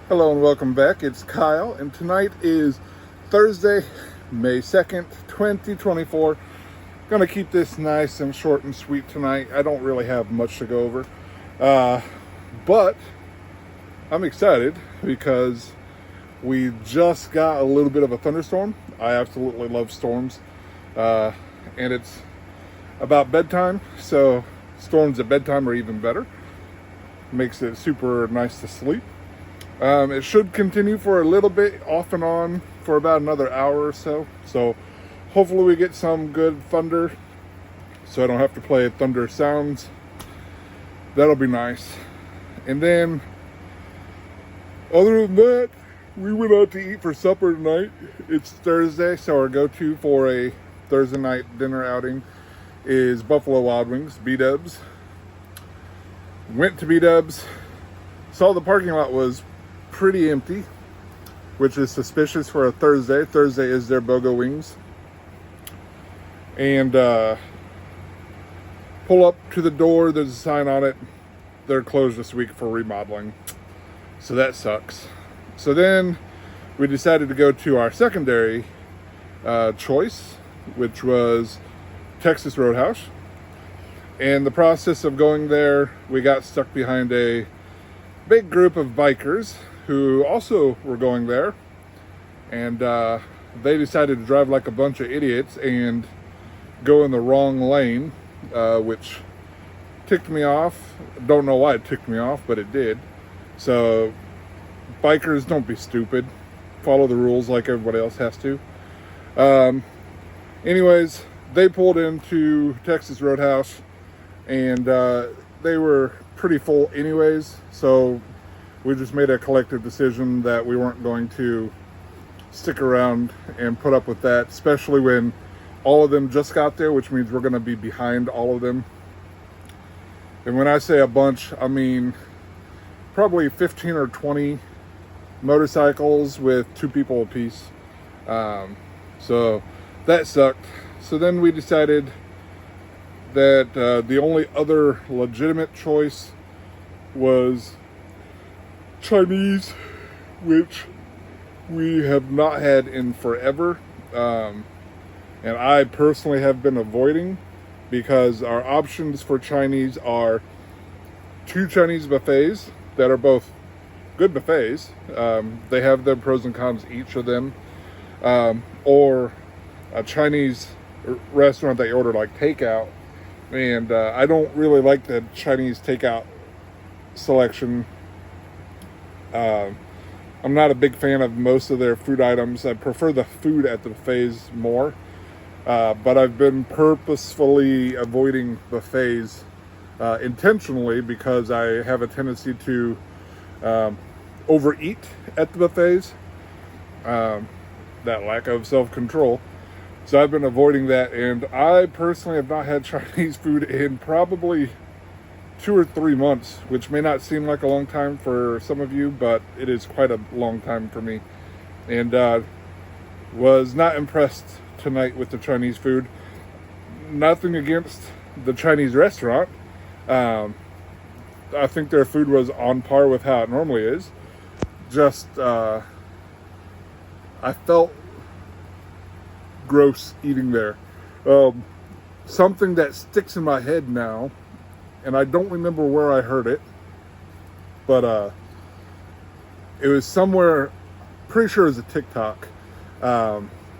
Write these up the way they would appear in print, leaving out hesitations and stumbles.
Hello and welcome back. It's Kyle, and tonight is Thursday, May 2nd, 2024. Gonna keep this nice and short and sweet tonight. I don't really have much to go over, but I'm excited because we just got a little bit of a thunderstorm. I absolutely love storms, and it's about bedtime, so storms at bedtime are even better. Makes it super nice to sleep. It should continue for a little bit, off and on, for about another hour or so. So hopefully we get some good thunder, so I don't have to play thunder sounds. That'll be nice. And then, other than that, we went out to eat for supper tonight. It's Thursday, so our go-to for a Thursday night dinner outing is Buffalo Wild Wings, B-Dubs. Went to B-Dubs, saw the parking lot was pretty empty, which is suspicious for a Thursday. Thursday is their BOGO wings. And pull up to the door, there's a sign on it. They're closed this week for remodeling. So that sucks. So then we decided to go to our secondary choice, which was Texas Roadhouse. In the process of going there, we got stuck behind a big group of bikers who also were going there, and they decided to drive like a bunch of idiots and go in the wrong lane, which ticked me off. Don't know why it ticked me off, but it did. So bikers, don't be stupid. Follow the rules like everybody else has to. Anyways, they pulled into Texas Roadhouse, and they were pretty full anyways, so we just made a collective decision that we weren't going to stick around and put up with that, especially when all of them just got there, which means we're going to be behind all of them. And when I say a bunch, I mean probably 15 or 20 motorcycles with 2 people apiece. So that sucked. So then we decided that the only other legitimate choice was Chinese, which we have not had in forever, and I personally have been avoiding, because our options for Chinese are 2 Chinese buffets that are both good buffets. They have their pros and cons, each of them, or a Chinese restaurant that you order like takeout. And I don't really like the Chinese takeout selection. I'm not a big fan of most of their food items. I prefer the food at the buffets more. But I've been purposefully avoiding buffets intentionally, because I have a tendency to overeat at the buffets. That lack of self-control. So I've been avoiding that, and I personally have not had Chinese food in probably 2 or 3 months, which may not seem like a long time for some of you, but it is quite a long time for me. And was not impressed tonight with the Chinese food. Nothing against the Chinese restaurant. I think their food was on par with how it normally is. Just, I felt gross eating there. Something that sticks in my head now, and I don't remember where I heard it, but it was somewhere, pretty sure it was a TikTok,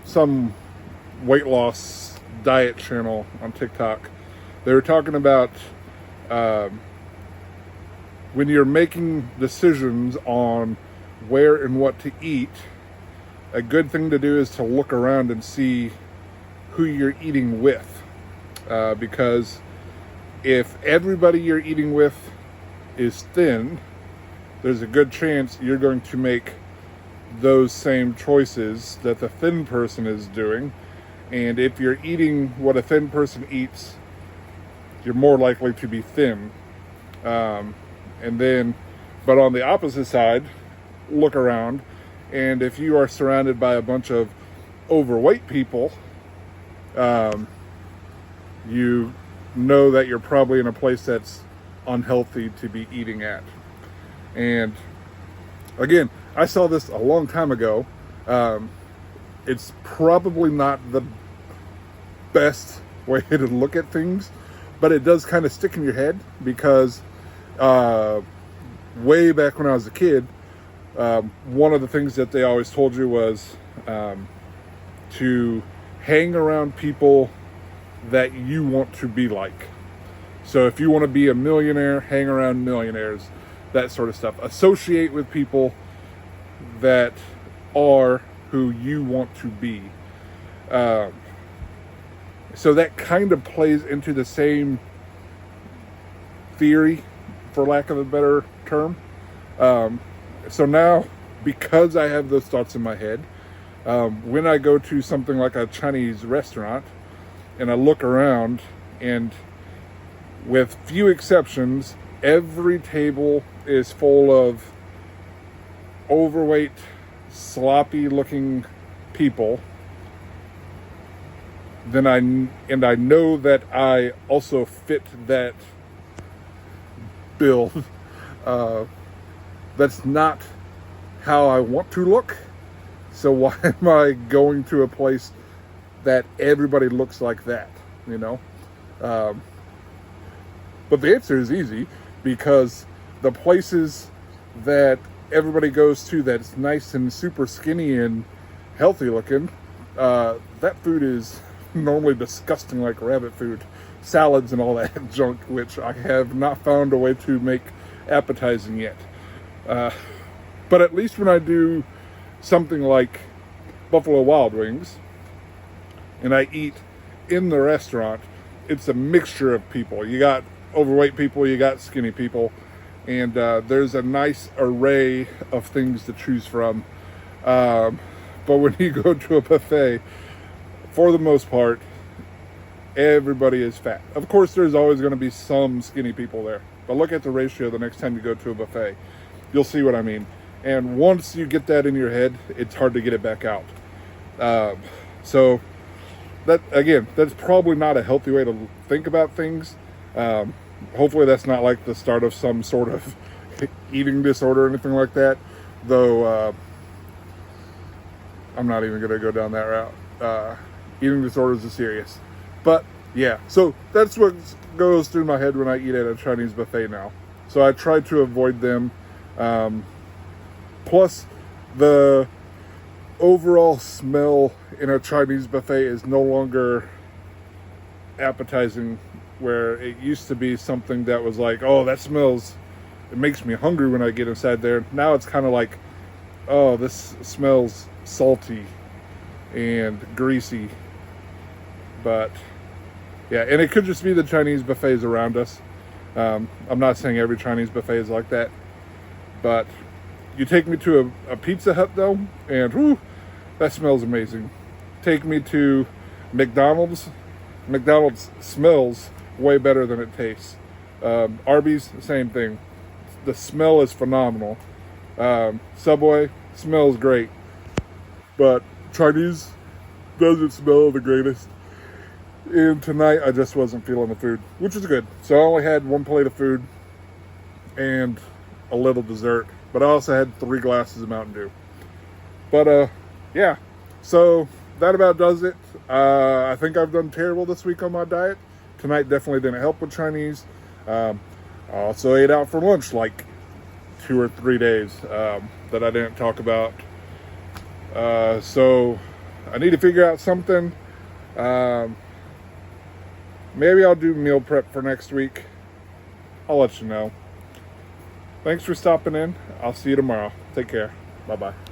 some weight loss diet channel on TikTok. They were talking about when you're making decisions on where and what to eat, a good thing to do is to look around and see who you're eating with, because if everybody you're eating with is thin, there's a good chance you're going to make those same choices that the thin person is doing. And if you're eating what a thin person eats, you're more likely to be thin. And then, but on the opposite side, look around, and if you are surrounded by a bunch of overweight people, you know that you're probably in a place that's unhealthy to be eating at. And Again, I saw this a long time ago. It's probably not the best way to look at things, but it does kind of stick in your head because way back when I was a kid, one of the things that they always told you was to hang around people that you want to be like. So if you want to be a millionaire, hang around millionaires, that sort of stuff. Associate with people that are who you want to be. So that kind of plays into the same theory, for lack of a better term. So now, because I have those thoughts in my head, when I go to something like a Chinese restaurant and I look around, and with few exceptions, every table is full of overweight, sloppy looking people, then I know that I also fit that bill. That's not how I want to look. So why am I going to a place that everybody looks like that, you know? But the answer is easy, because the places that everybody goes to that's nice and super skinny and healthy looking, that food is normally disgusting, like rabbit food, salads and all that junk, which I have not found a way to make appetizing yet. But at least when I do something like Buffalo Wild Wings and I eat in the restaurant, it's a mixture of people. You got overweight people, you got skinny people, and there's a nice array of things to choose from. But when you go to a buffet, for the most part, everybody is fat. Of course, there's always going to be some skinny people there, but look at the ratio the next time you go to a buffet. You'll see what I mean. And once you get that in your head, it's hard to get it back out. So that, again, that's probably not a healthy way to think about things. Hopefully that's not like the start of some sort of eating disorder or anything like that, though. I'm not even going to go down that route. Eating disorders are serious. But yeah, so that's what goes through my head when I eat at a Chinese buffet now. So I try to avoid them. Plus, the overall smell in a Chinese buffet is no longer appetizing, where it used to be something that was like, oh, that smells, it makes me hungry when I get inside there. Now it's kind of like, oh, this smells salty and greasy. But yeah, and it could just be the Chinese buffets around us. I'm not saying every Chinese buffet is like that, but you take me to a Pizza Hut though, and whew, that smells amazing. Take me to McDonald's. McDonald's smells way better than it tastes. Arby's, same thing. The smell is phenomenal. Subway smells great, but Chinese doesn't smell the greatest. And tonight I just wasn't feeling the food, which is good. So I only had one plate of food and a little dessert, but I also had 3 glasses of Mountain Dew. But yeah, so that about does it. I think I've done terrible this week on my diet. Tonight definitely didn't help with Chinese. I also ate out for lunch like 2 or 3 days that I didn't talk about. So I need to figure out something. Maybe I'll do meal prep for next week. I'll let you know. Thanks for stopping in. I'll see you tomorrow. Take care. Bye-bye.